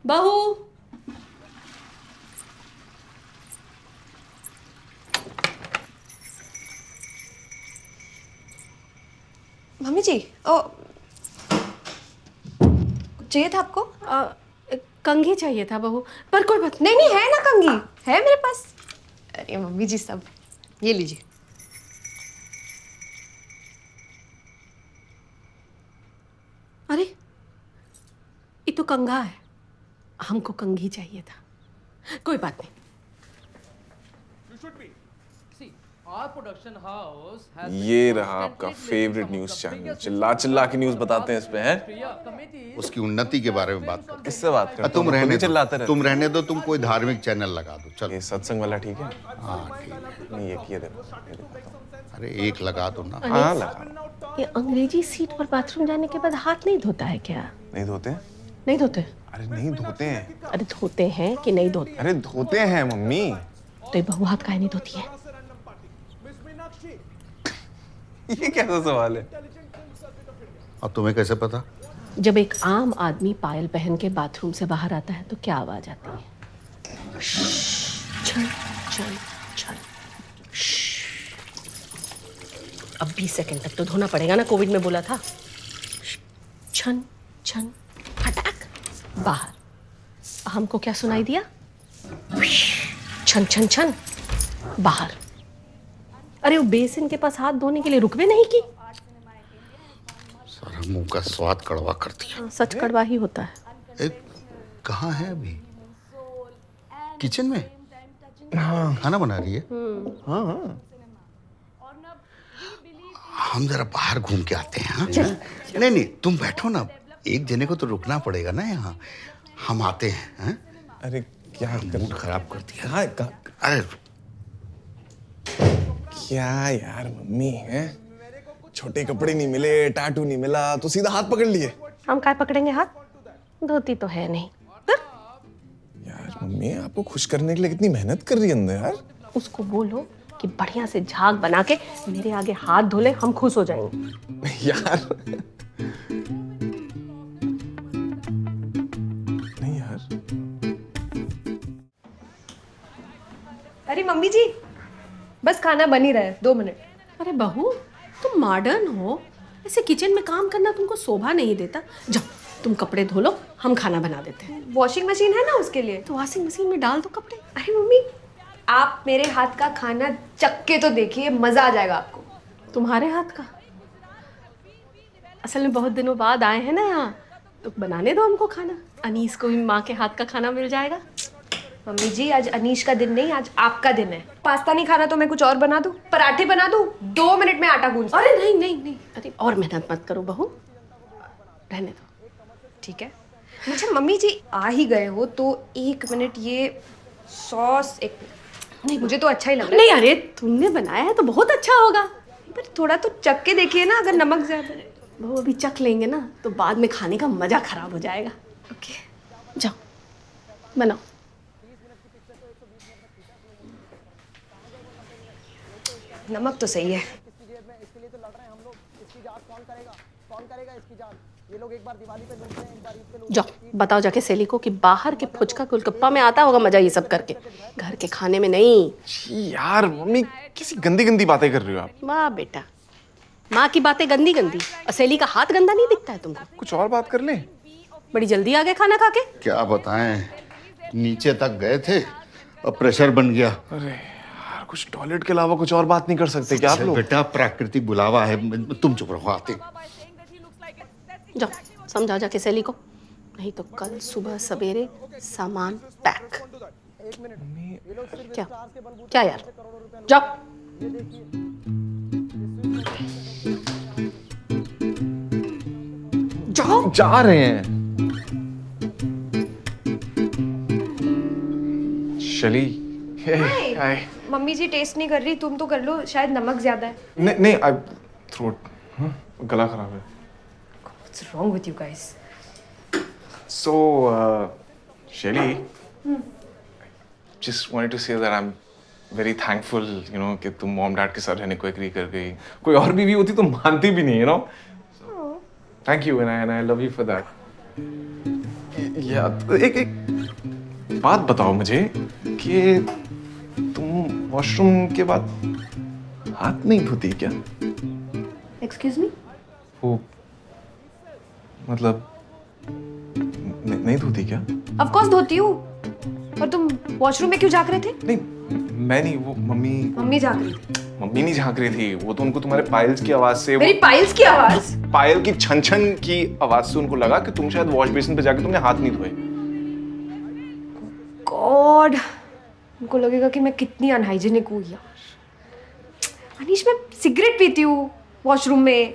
बहू। मम्मी जी, ओ चाहिए था आपको? कंघी चाहिए था बहू, पर कोई बात नहीं नहीं, है ना कंघी, है मेरे पास। अरे मम्मी जी, सब ये लीजिए। अरे ये तो कंघा है, हमको कंघी चाहिए था। कोई बात नहीं। ये रहा आपका फेवरेट न्यूज चैनल, चिल्ला चिल्ला के न्यूज बताते हैं इस पे हैं। उसकी उन्नति के बारे में बात कर। किससे बात करते तुम हो? रहने खुद ही दो, चिल्लाते रहते तुम रहने दो, तुम कोई धार्मिक चैनल लगा दो। हो। चलो ये सत्संग वाला ठीक है? हाँ ठीक है। नहीं ये देखो, ये देखो। अरे एक लगा दो ना। हाँ लगा। ये अंग्रेजी सीट पर बाथरूम जाने के बाद हाथ नहीं धोता है क्या? नहीं धोते? नहीं धोते? अरे नहीं धोते हैं। अरे धोते हैं कि नहीं धोते? अरे धोते हैं मम्मी। तो ये बहू हाथ काहे नहीं धोती है? ये कैसा सवाल है? अब तुम्हें कैसे पता? जब एक आम आदमी पायल पहन के बाथरूम से बाहर आता है तो क्या आवाज आती है? छन छन छन। अब 20 सेकंड तक तो धोना पड़ेगा ना, कोविड में बोला था। छन छन फटाक बाहर। हमको क्या सुनाई दिया? छन छन छन बाहर। अरे वो बेसिन के पास हाथ धोने के लिए रुकवे नहीं की? सारा मुंह का स्वाद कड़वा कर दिया। सच कड़वा ही होता है। एक कहाँ है अभी? किचन में? हाँ खाना बना रही है। हाँ हाँ। हम जरा बाहर घूम के आते हैं। हाँ नहीं नहीं, तुम बैठो ना, एक जने को तो रुकना पड़ेगा ना यहाँ। हम आते हैं। हाँ? अरे क्या मूड खराब कर दिया। हाँ अरे क्या यार मम्मी है, छोटे कपड़े नहीं मिले, टाटू नहीं मिला तो सीधा हाथ पकड़ लिए। हम काय पकड़ेंगे हाथ? धोती तो है नहीं। यार मम्मी आपको खुश करने के लिए कितनी मेहनत कर रही है अंदर यार। उसको बोलो कि बढ़िया से झाग बना के मेरे आगे हाथ धो ले, हम खुश हो जाएंगे। यार नहीं यार। अरे मम्मी जी, बस खाना बन ही रहा है, 2 मिनट। अरे बहू तुम मॉडर्न हो, ऐसे किचन में काम करना तुमको शोभा नहीं देता। जाओ तुम कपड़े धो लो, हम खाना बना देते हैं। वॉशिंग मशीन है ना उसके लिए। तो वॉशिंग मशीन में डाल दो कपड़े। अरे मम्मी, आप मेरे हाथ का खाना चख के तो देखिए, मजा आ जाएगा आपको। तुम्हारे हाथ का? असल में बहुत दिनों बाद आए हैं ना यहाँ, तो बनाने दो हमको खाना। अनीस को भी माँ के हाथ का खाना मिल जाएगा। मम्मी जी, आज अनीश का दिन नहीं, आज आपका दिन है। पास्ता नहीं खाना तो मैं कुछ और बना दूं, पराठे बना दूं, 2 मिनट में आटा गूंथ। अरे नहीं नहीं नहीं, अरे और मेहनत मत करो बहू, रहने दो। ठीक है। अच्छा मम्मी जी, आ ही गए हो तो 1 मिनट, ये सॉस 1 मिनट। नहीं मुझे तो अच्छा ही लग रहा है। नहीं अरे तुमने बनाया है तो बहुत अच्छा होगा। पर थोड़ा तो चख के देखिए ना, अगर नमक ज्यादा है। बहू अभी चख लेंगे ना तो बाद में खाने का मजा खराब हो जाएगा। ओके जाओ बनाओ। नमक तो सही है। जाओ बताओ जाके सेली को कि बाहर के फुचका गोलगप्पा में आता होगा मजा ये सब करके, घर के खाने में नहीं। जी यार मम्मी किसी गंदी गंदी बातें कर रही हो आप। वाह बेटा, माँ की बातें गंदी गंदी और सेली का हाथ गंदा नहीं दिखता है तुमको? कुछ और बात कर ले। बड़ी जल्दी आ गए खाना खा के। क्या बताएं, नीचे तक गए थे और प्रेशर बन गया। अरे यार कुछ टॉयलेट के अलावा कुछ और बात नहीं कर सकते क्या आप लोग? बेटा प्राकृतिक बुलावा है, तुम चुप रहो, आते। जाओ समझाओ जाके सेली को, नहीं तो कल सुबह सवेरे सामान पैक। क्या क्या यार, जाओ। जाओ। जा रहे हैं। शली हाय। मम्मी जी टेस्ट नहीं कर रही, तुम तो कर लो, शायद नमक ज्यादा है। नहीं नहीं आई थ्रोट, गला खराब है। What's wrong with you guys? So, Shelly, just wanted to say that I'm very thankful, you know, कि तुम मॉम डैड के साथ रहने को एग्री कर गई। कोई और बीवी होती तो मानती भी नहीं, you know. So, thank you and I love you for that. या एक बात बताओ मुझे कि तुम वॉशरूम के बाद हाथ नहीं धोती क्या? Excuse me? वो मतलब नहीं धोती क्या? ऑफ कोर्स धोती हूँ। और तुम वॉशरूम में क्यों झांक रहे थे? नहीं, मैं नहीं, वो मम्मी मम्मी झांक रही थी। मम्मी नहीं झांक रही थी, वो तो उनको तुम्हारे पायल्स की आवाज से मेरी पाइल्स की आवाज? पायल की छन छन की आवाज से उनको लगा कि तुम शायद वॉश बेसिन पे जाके तुमने हाथ नहीं धोए। गॉड, उनको लगेगा कि मैं कितनी अनहाइजीनिक हूँ यार। अनीश, मैं सिगरेट पीती हूँ वॉशरूम में,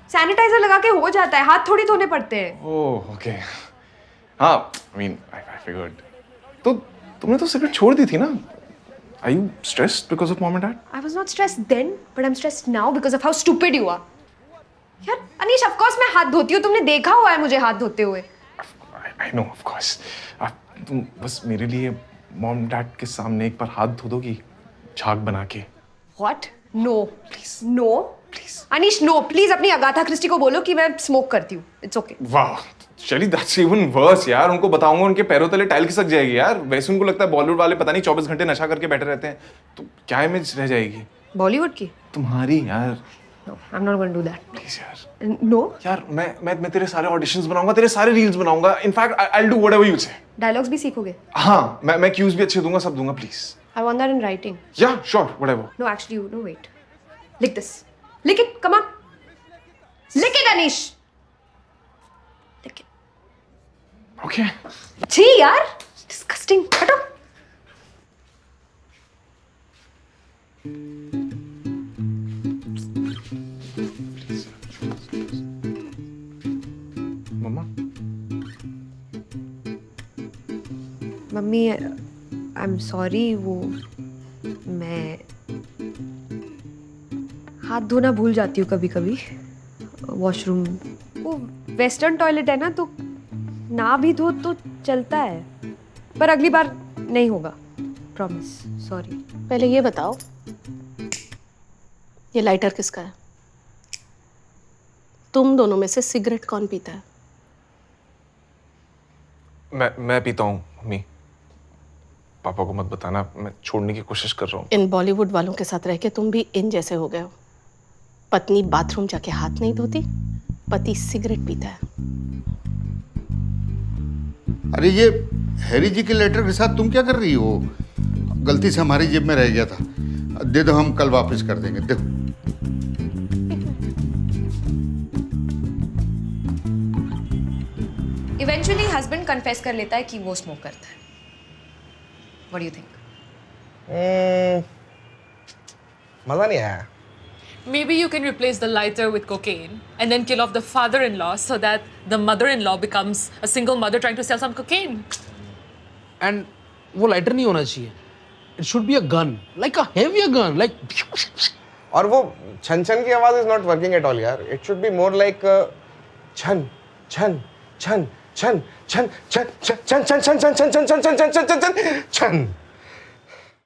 सैनिटाइजर लगा के हो जाता है, हाथ थोड़ी धोने पड़ते हैं। ओह ओके, हाँ, आई मीन आई फिगर्ड। तो तुमने तो सिगरेट छोड़ दी थी ना? Are you stressed because of mom and dad? I was not stressed then, but I'm stressed now because of how stupid you are. यार अनीश, of course मैं हाथ धोती हूँ, तुमने देखा हुआ है मुझे हाथ धोते हुए। I know, of course. तुम बस मेरे लिए मॉम डैड के सामने एक बार हाथ धो दोगी, झाग बना के। What? No. Please. No. Please. Anish, no. Please अपनी अगाथा क्रिस्टी को बोलो कि मैं स्मोक करती हूँ। It's okay. वाह, चली that's even worse यार। उनको बताऊंगा उनके पैरों तले टाइल खिसक जाएगी यार। वैसे उनको लगता है बॉलीवुड वाले पता नहीं 24 घंटे नशा करके बैठे रहते हैं, तो क्या इमेज रह जाएगी बॉलीवुड की? तुम्हारी यार। No, I'm not going to do that. Please यार। No. यार मैं तेरे सारे ऑडिशंस बनाऊंगा, तेरे सारे रील्स बनाऊंगा। In fact I'll do whatever you say. Dialogues भी सीखोगे? हाँ, मैं क्यूज भी अच्छे दूंगा, सब दूंगा, please. I want that in writing. Yeah, sure, whatever. No, actually, no, wait. Lick this. Lick it. Come on. Lick it, Anish. Lick it. Okay. छी यार, disgusting. हटो. मम्मा। मम्मी, I'm sorry, वो मैं हाथ धोना भूल जाती हूँ कभी कभी वॉशरूम। वो वेस्टर्न टॉयलेट है ना, तो ना भी धो तो चलता है, पर अगली बार नहीं होगा, प्रॉमिस। सॉरी। पहले ये बताओ, ये लाइटर किसका है? तुम दोनों में से सिगरेट कौन पीता है? मैं पीता हूँ मम्मी, पापा को मत बताना, मैं छोड़ने की कोशिश कर रहा हूँ। इन बॉलीवुड वालों के साथ रह के तुम भी इन जैसे हो गए हो। पत्नी बाथरूम जाके हाथ नहीं धोती, पति सिगरेट पीता है। अरे ये हैरी जी के लेटर के साथ तुम क्या कर रही हो? गलती से हमारी जेब में रह गया था, दे दो, हम कल वापस कर देंगे। देखो, इवेंचुअली हस्बैंड कन्फेस कर लेता है कि वो स्मोक करता है। What do you think? मजा नहीं आया। Maybe you can replace the lighter with cocaine and then kill off the father-in-law so that the mother-in-law becomes a single mother trying to sell some cocaine. And वो lighter नहीं होना चाहिए, it should be a gun, like a heavier gun, like. और वो छन छन की आवाज is not working at all यार। It should be more like छन छन छन छन छन छन छन छन छन छन छन छन छन छन छन छन छन छन